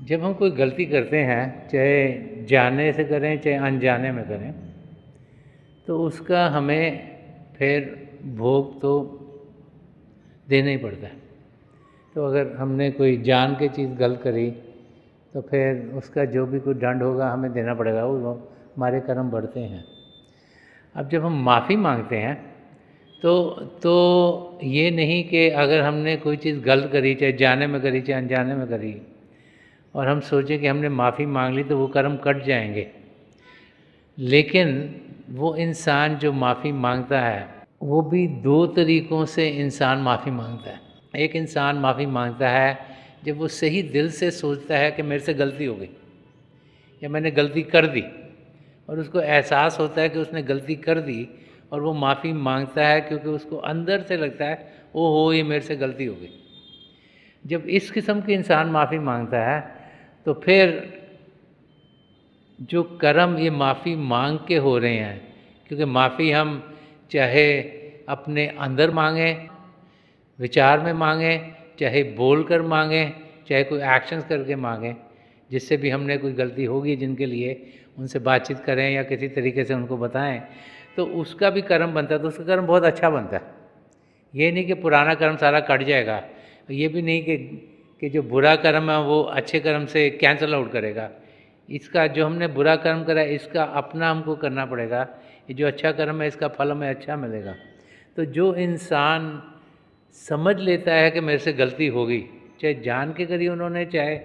जब हम कोई गलती करते हैं, चाहे जाने से करें चाहे अनजाने में करें, तो उसका हमें फिर भोग तो देना ही पड़ता है। तो अगर हमने कोई जान के चीज़ गलत करी तो फिर उसका जो भी कोई दंड होगा हमें देना पड़ेगा, वो हमारे कर्म बढ़ते हैं। अब जब हम माफ़ी मांगते हैं तो ये नहीं कि अगर हमने कोई चीज़ गलत करी, चाहे जाने में करी चाहे अनजाने में करी, और हम सोचें कि हमने माफ़ी मांग ली तो वो कर्म कट जाएंगे। लेकिन वो इंसान जो माफ़ी मांगता है वो भी दो तरीक़ों से इंसान माफ़ी मांगता है। एक इंसान माफ़ी मांगता है जब वो सही दिल से सोचता है कि मेरे से गलती हो गई या मैंने गलती कर दी, और उसको एहसास होता है कि उसने गलती कर दी, और वो माफ़ी मांगता है क्योंकि उसको अंदर से लगता है ओहो ये मेरे से गलती हो गई। जब इस किस्म के इंसान माफ़ी मांगता है तो फिर जो कर्म ये माफ़ी मांग के हो रहे हैं, क्योंकि माफ़ी हम चाहे अपने अंदर मांगें, विचार में मांगें, चाहे बोल कर मांगें, चाहे कोई एक्शंस करके मांगें, जिससे भी हमने कोई गलती होगी जिनके लिए उनसे बातचीत करें या किसी तरीके से उनको बताएं, तो उसका भी कर्म बनता है, तो उसका कर्म बहुत अच्छा बनता है। ये नहीं कि पुराना कर्म सारा कट जाएगा, ये भी नहीं कि जो बुरा कर्म है वो अच्छे कर्म से कैंसल आउट करेगा। इसका जो हमने बुरा कर्म करा है इसका अपना हमको करना पड़ेगा, ये जो अच्छा कर्म है इसका फल हमें अच्छा मिलेगा। तो जो इंसान समझ लेता है कि मेरे से गलती हो गई, चाहे जान के करी उन्होंने चाहे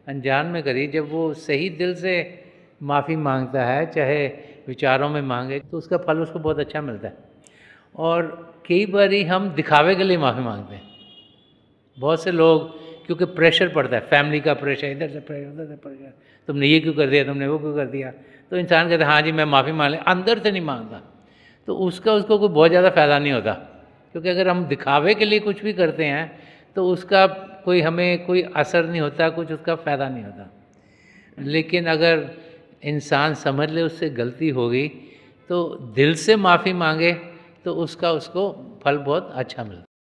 अनजान में करी, जब वो सही दिल से माफ़ी मांगता है चाहे विचारों में मांगे तो उसका फल उसको बहुत अच्छा मिलता है। और कई बार हम दिखावे के लिए माफ़ी मांगते हैं। बहुत से लोग क्योंकि प्रेशर पड़ता है, फैमिली का प्रेशर, इधर से प्रेशर उधर से प्रेशर, तुमने ये क्यों कर दिया, तुमने वो क्यों कर दिया, तो इंसान कहता है हाँ जी मैं माफ़ी मांग ले, अंदर से नहीं मांगता, तो उसको कोई बहुत ज़्यादा फ़ायदा नहीं होता। क्योंकि अगर हम दिखावे के लिए कुछ भी करते हैं तो उसका कोई हमें कोई असर नहीं होता, कुछ उसका फ़ायदा नहीं होता। लेकिन अगर इंसान समझ ले उससे गलती हो गई तो दिल से माफ़ी मांगे तो उसका उसको फल बहुत अच्छा मिलता है।